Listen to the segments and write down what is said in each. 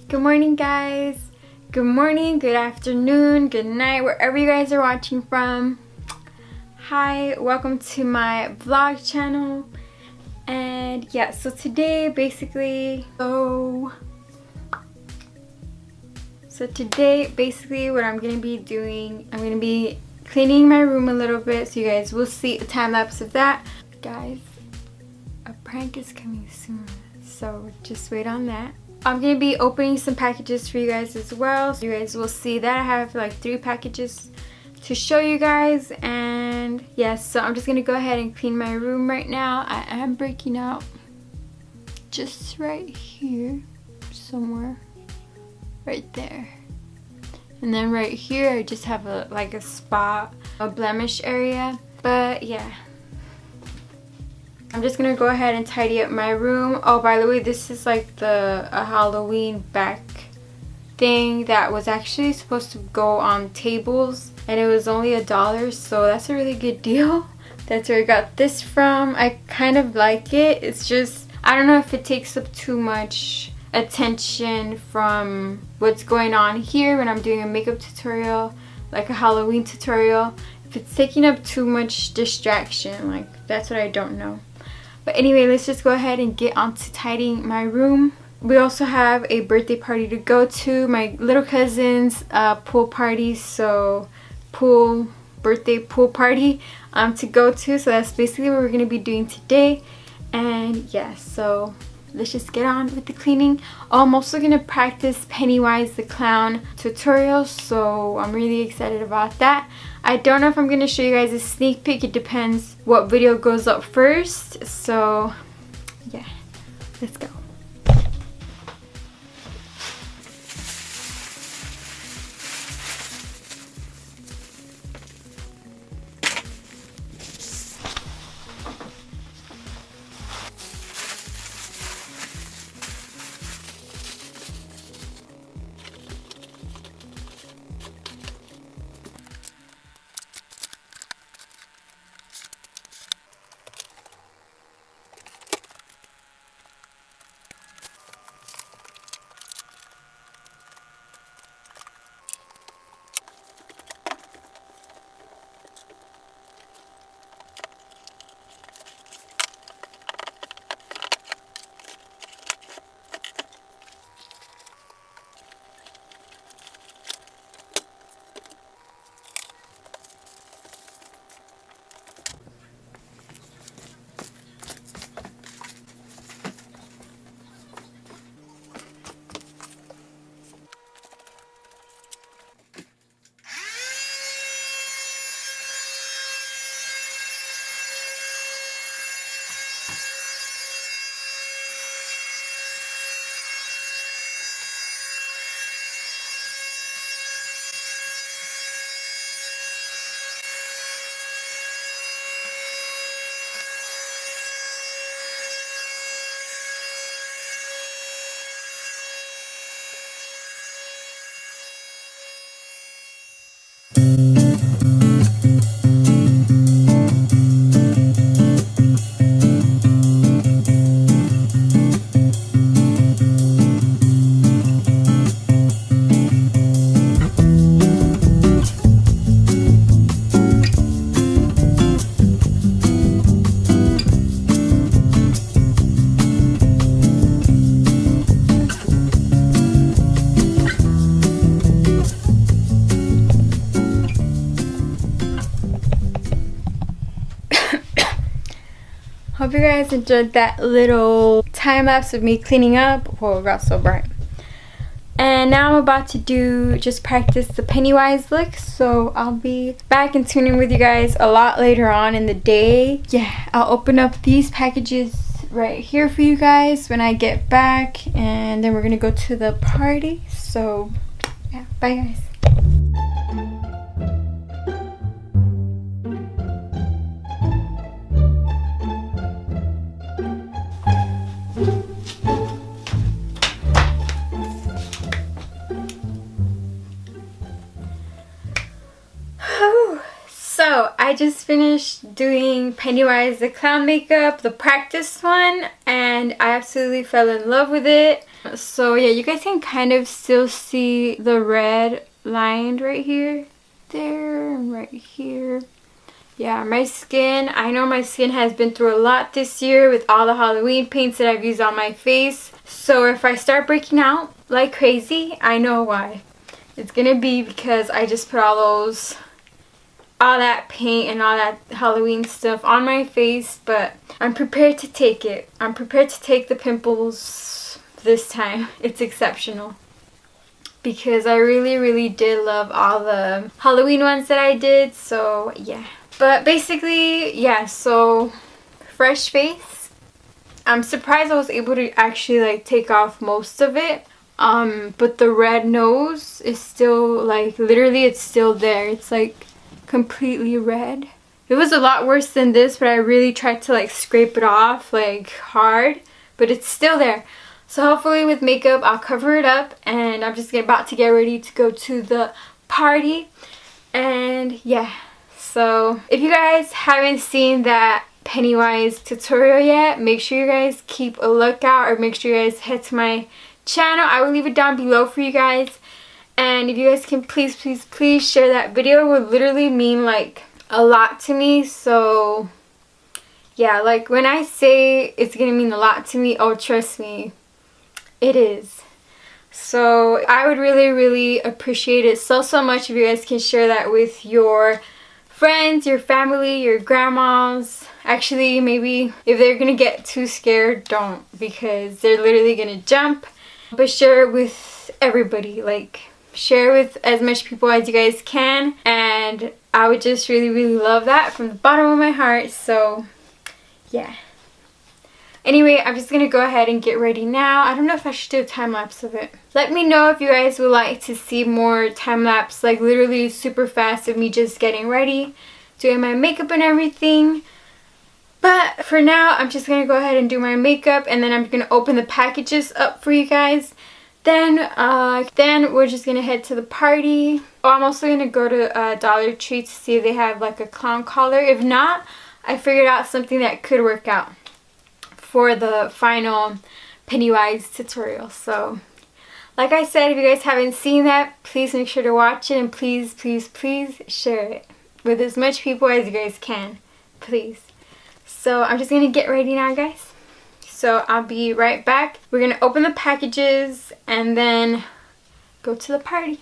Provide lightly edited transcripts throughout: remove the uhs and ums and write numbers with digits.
Good morning, guys. Good morning, good afternoon, good night, wherever you guys are watching from. Hi, welcome to my vlog channel. And yeah, so today basically what I'm gonna be doing, I'm gonna be cleaning my room a little bit, so you guys will see a time lapse of that. Guys, a prank is coming soon, so just wait on that. I'm gonna be opening some packages for you guys as well, so you guys will see that. I have like 3 packages to show you guys. And yes, so I'm just gonna go ahead and clean my room right now. I am breaking out just right here somewhere, right there, and then right here I just have a spot, a blemish area. But yeah, I'm just gonna go ahead and tidy up my room. Oh, by the way, this is like a Halloween back thing that was actually supposed to go on tables, and it was only $1, so that's a really good deal. That's where I got this from. I kind of like it. It's just, I don't know if it takes up too much attention from what's going on here when I'm doing a makeup tutorial, like a Halloween tutorial. If it's taking up too much distraction, like, that's what I don't know. But anyway, let's just go ahead and get on to tidying my room. We also have a birthday party to go to, my little cousin's pool party, so birthday pool party to go to. So that's basically what we're going to be doing today. And yeah, so let's just get on with the cleaning. Oh, I'm also going to practice Pennywise the Clown tutorial, so I'm really excited about that. I don't know if I'm going to show you guys a sneak peek. It depends what video goes up first. So yeah, let's go. Hope you guys enjoyed that little time lapse of me cleaning up. Whoa, it got so bright. And now I'm about to just practice the Pennywise look, so I'll be back and tuning with you guys a lot later on in the day. Yeah, I'll open up these packages right here for you guys when I get back, and then we're gonna go to the party. So yeah, bye guys. So I I just finished doing Pennywise the Clown makeup, the practice one, and I absolutely fell in love with it. So yeah, you guys can kind of still see the red line right here, there, and right here. Yeah, my skin, I know my skin has been through a lot this year with all the Halloween paints that I've used on my face. So if I start breaking out like crazy, I know why. It's gonna be because I just put all that paint and all that Halloween stuff on my face, but I'm prepared to take it. I'm prepared to take the pimples this time. It's exceptional. Because I really did love all the Halloween ones that I did, so yeah. But basically, yeah, so fresh face. I'm surprised I was able to actually like take off most of it. But the red nose is still like, literally it's still there. It's like completely red. It was a lot worse than this, but I really tried to like scrape it off like hard, but it's still there. So hopefully with makeup I'll cover it up, and I'm just about to get ready to go to the party. And yeah, so if you guys haven't seen that Pennywise tutorial yet, make sure you guys keep a lookout, or make sure you guys head to my channel. I will leave it down below for you guys. And if you guys can please share that video, it would literally mean like a lot to me. So yeah, like when I say it's gonna mean a lot to me, oh trust me, it is. So I would really appreciate it so much if you guys can share that with your friends, your family, your grandmas. Actually, maybe if they're gonna get too scared, don't, because they're literally gonna jump. But share it with everybody, like share with as much people as you guys can, and I would just really love that from the bottom of my heart. So yeah. Anyway, I'm just gonna go ahead and get ready now. I don't know if I should do a time lapse of it. Let me know if you guys would like to see more time lapse, like literally super fast of me just getting ready, doing my makeup and everything. But for now, I'm just gonna go ahead and do my makeup, and then I'm gonna open the packages up for you guys. Then we're just gonna head to the party. Oh, I'm also gonna go to Dollar Tree to see if they have like a clown collar. If not, I figured out something that could work out for the final Pennywise tutorial. So like I said, if you guys haven't seen that, please make sure to watch it, and please share it with as much people as you guys can, please. So I'm just gonna get ready now, guys. So I'll be right back. We're gonna open the packages and then go to the party.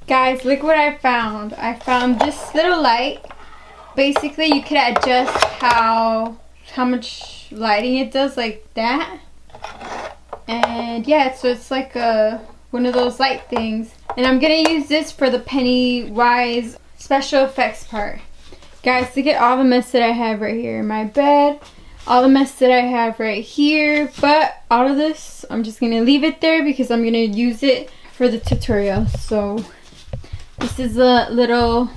Guys, look what I found. I found this little light. Basically, you could adjust how much lighting it does, like that. And yeah, so it's like one of those light things. And I'm gonna use this for the Pennywise special effects part. Guys, look at all the mess that I have right here in my bed. All the mess that I have right here. But all of this, I'm just gonna leave it there because I'm gonna use it for the tutorial. So this is a little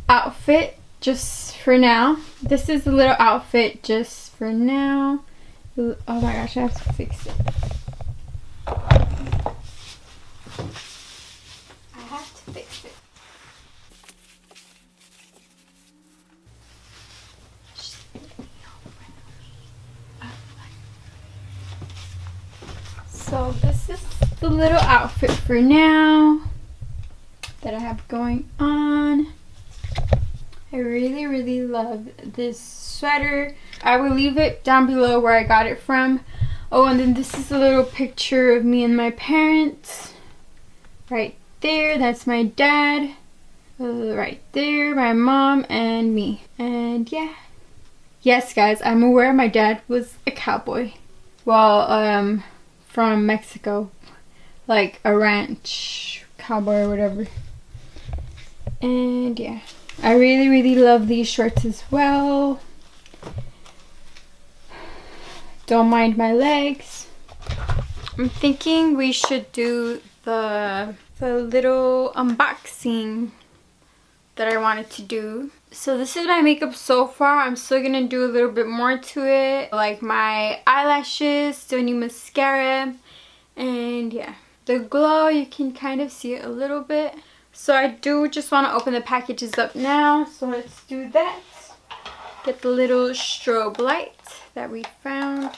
outfit just for now. This is a little outfit just for now. Oh my gosh, I have to fix it. I have to fix it. So this is the little outfit for now that I have going on. I really love this sweater. I will leave it down below where I got it from. Oh, and then this is a little picture of me and my parents. Right there, that's my dad. Right there, my mom and me. And yeah. Yes, guys, I'm aware my dad was a cowboy. Well, from Mexico. Like a ranch cowboy or whatever. And yeah. I really love these shorts as well. Don't mind my legs. I'm thinking we should do the little unboxing that I wanted to do. So this is my makeup so far. I'm still gonna do a little bit more to it, like my eyelashes, still new mascara, and yeah, the glow, you can kind of see it a little bit, So I do just want to open the packages up now. So let's do that. Get the little strobe light that we found.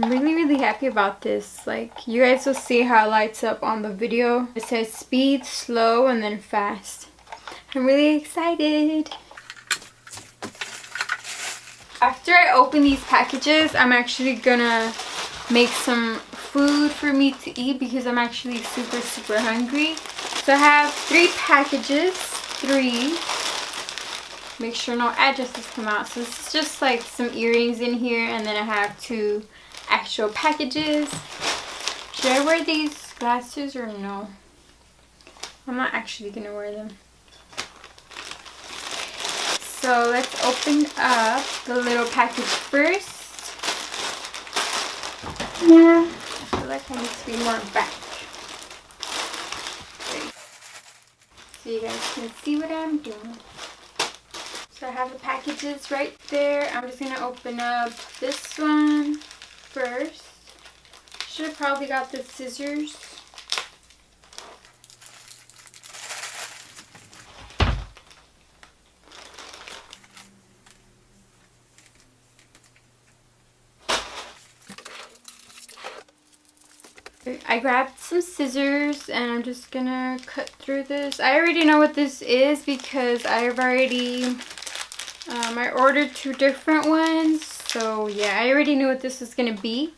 I'm really happy about this. Like, you guys will see how it lights up on the video. It says speed, slow, and then fast. I'm really excited. After I open these packages, I'm actually gonna make some food for me to eat because I'm actually super hungry. So I have 3 packages. 3. Make sure no addresses come out. So this is just like some earrings in here, and then I have 2 actual packages. Should I wear these glasses or no? I'm not actually gonna wear them. So let's open up the little package first. I feel like I need to be more back. So you guys can see what I'm doing. So I have the packages right there. I'm just going to open up this one first. Should have probably got the scissors. I grabbed some scissors and I'm just gonna cut through this. I already know what this is because I've already I ordered 2 different ones, so yeah, I already knew what this was gonna be.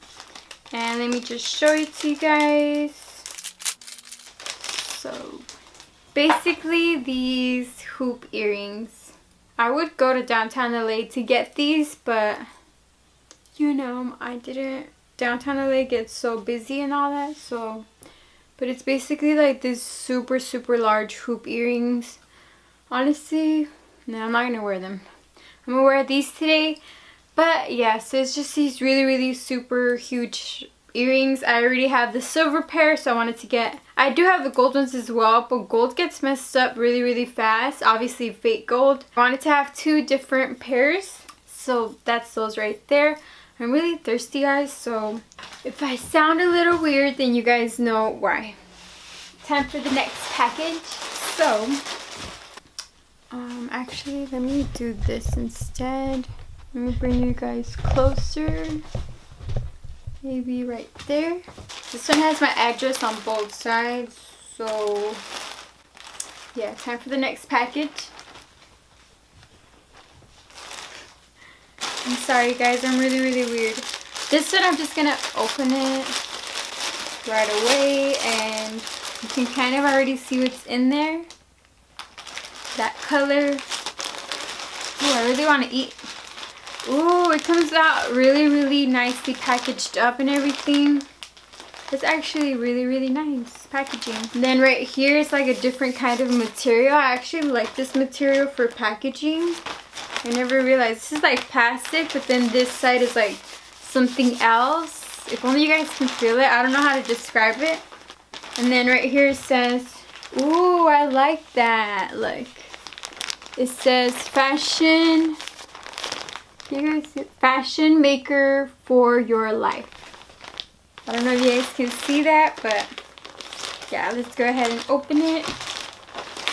And let me just show it to you guys. So basically, these hoop earrings, I would go to downtown LA to get these, but you know, I didn't. Downtown LA gets so busy and all that, so, but it's basically like this super large hoop earrings. Honestly, no, I'm not gonna wear them. I'm gonna wear these today, but yeah, so it's just these really super huge earrings. I already have the silver pair, so I wanted to get, I do have the gold ones as well, but gold gets messed up really fast. Obviously fake gold. I wanted to have 2 different pairs, so that's those right there. I'm really thirsty, guys, so if I sound a little weird, then you guys know why. Time for the next package. So, actually, let me do this instead. Let me bring you guys closer. Maybe right there. This one has my address on both sides, so yeah, time for the next package. I'm sorry guys, I'm really weird. This one I'm just gonna open it right away and you can kind of already see what's in there. That color. Ooh, I really want to eat. Ooh, it comes out really nicely packaged up and everything. It's actually really nice packaging. And then right here is like a different kind of material. I actually like this material for packaging. I never realized this is like plastic, but then this side is like something else. If only you guys can feel it. I don't know how to describe it. And then right here it says, ooh, I like that. Like, it says fashion. Can you guys see it? Fashion maker for your life. I don't know if you guys can see that, but yeah, let's go ahead and open it.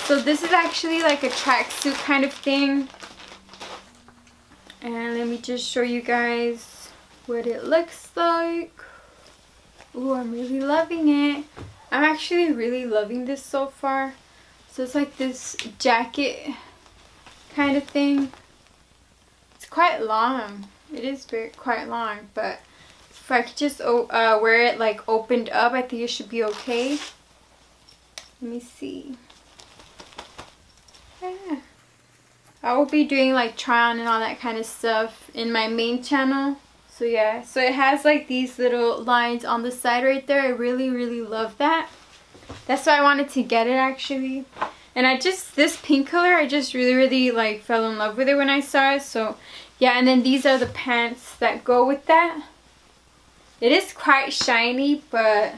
So this is actually like a tracksuit kind of thing. And let me just show you guys what it looks like. Ooh, I'm really loving it. I'm actually really loving this so far. So it's like this jacket kind of thing. It's quite long. It is quite long, but if I could just wear it like opened up, I think it should be okay. Let me see. Yeah. I will be doing like try on and all that kind of stuff in my main channel. So yeah, so it has like these little lines on the side right there. I really love that. That's why I wanted to get it actually. And this pink color, I just really like fell in love with it when I saw it. So yeah, and then these are the pants that go with that. It is quite shiny, but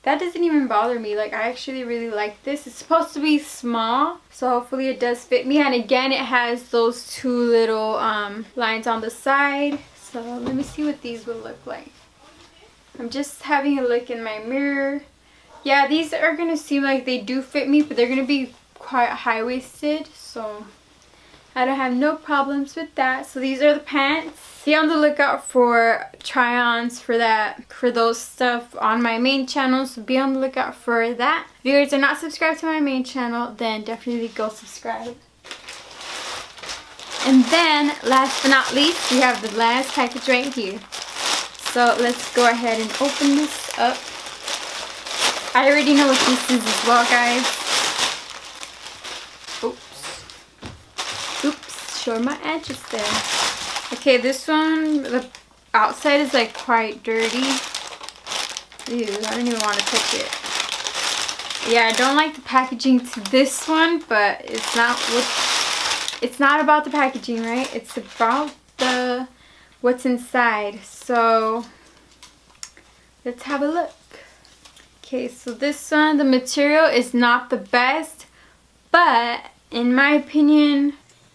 that doesn't even bother me. Like, I actually really like this. It's supposed to be small, so hopefully it does fit me. And again, it has those 2 little lines on the side. So let me see what these will look like. I'm just having a look in my mirror. Yeah, these are gonna seem like they do fit me, but they're gonna be quite high-waisted, so I don't have no problems with that. So these are the pants. Be on the lookout for try-ons for those stuff on my main channel, so be on the lookout for that. If you guys are not subscribed to my main channel, then definitely go subscribe. And then, last but not least, we have the last package right here. So let's go ahead and open this up. I already know what this is as well, guys. Oops, showing my edges there. Okay, this one, the outside is like quite dirty. Ew, I don't even want to touch it. Yeah, I don't like the packaging to this one, but it's not about the packaging, right? It's about what's inside. So let's have a look. Okay, so this one, the material is not the best, but in my opinion,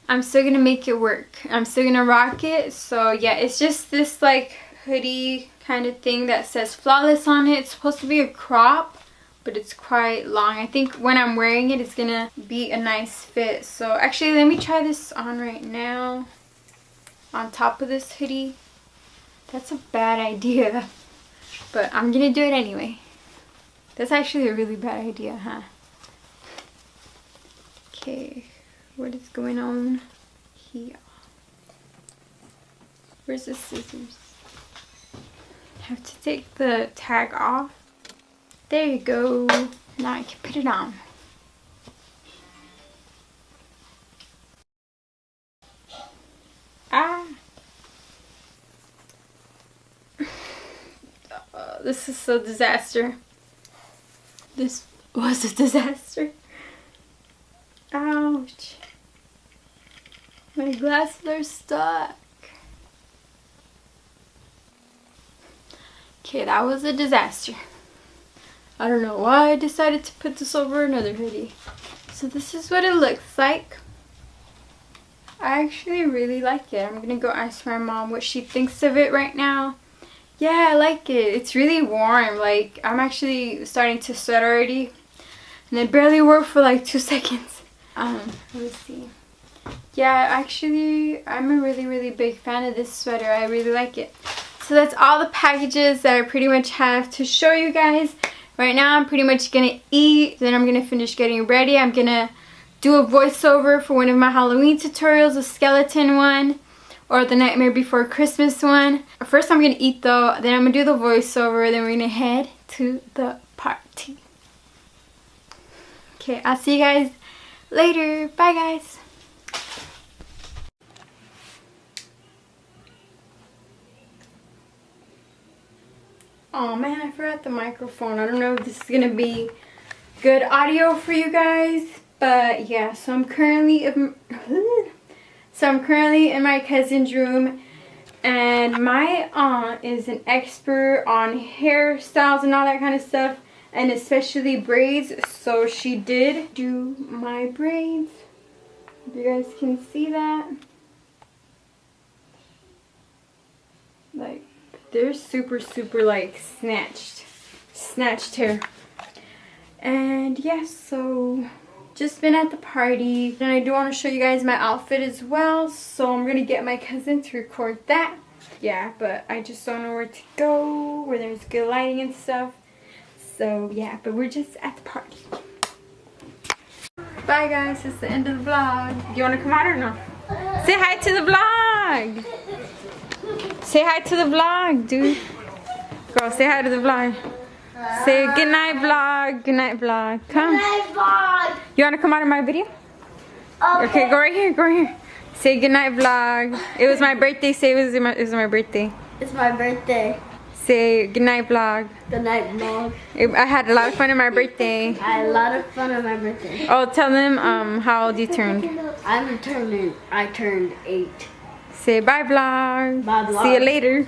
I'm still gonna make it work. I'm still gonna rock it. So yeah, it's just this like hoodie kind of thing that says Flawless on it. It's supposed to be a crop, but it's quite long. I think when I'm wearing it, it's gonna be a nice fit. So actually, let me try this on right now on top of this hoodie. That's a bad idea, but I'm gonna do it anyway. That's actually a really bad idea, huh? Okay, what is going on here? Where's the scissors? I have to take the tag off. There you go. Now I can put it on. Ah! This is a disaster. This was a disaster. Ouch. My glasses are stuck. Okay, that was a disaster. I don't know why I decided to put this over another hoodie. So this is what it looks like. I actually really like it. I'm gonna go ask my mom what she thinks of it right now. Yeah, I like it. It's really warm. Like, I'm actually starting to sweat already. And it barely wore for like 2 seconds. Let's see. Yeah, actually, I'm a really big fan of this sweater. I really like it. So that's all the packages that I pretty much have to show you guys. Right now, I'm pretty much gonna eat. Then I'm gonna finish getting ready. I'm gonna do a voiceover for one of my Halloween tutorials, a skeleton one, or the Nightmare Before Christmas one. First, I'm gonna eat though. Then I'm gonna do the voiceover. Then we're gonna head to the party. Okay, I'll see you guys later. Bye, guys. Oh man, I forgot the microphone. I don't know if this is gonna be good audio for you guys, but yeah. So I'm currently in my cousin's room, and my aunt is an expert on hairstyles and all that kind of stuff, and especially braids. So she did do my braids. If you guys can see that, like, they're super like snatched hair. And yeah, so just been at the party, and I do want to show you guys my outfit as well, so I'm gonna get my cousin to record that. Yeah, but I just don't know where to go, where there's good lighting and stuff. So yeah, but we're just at the party. Bye guys, it's the end of the vlog. Do you want to come out or no? Say hi to the vlog. Say hi to the vlog, dude. Girl, say hi to the vlog. Say good night vlog. Good night vlog. Come. Good night vlog. You want to come out of my video? Okay, go right here. Go right here. Say good night vlog. It was my birthday. Say it was my birthday. It's my birthday. Say good night vlog. Good night vlog. I had a lot of fun on my birthday. I had a lot of fun on my birthday. Oh, tell them how old you turned. I turned 8. Say bye vlog. Bye vlog. See you later.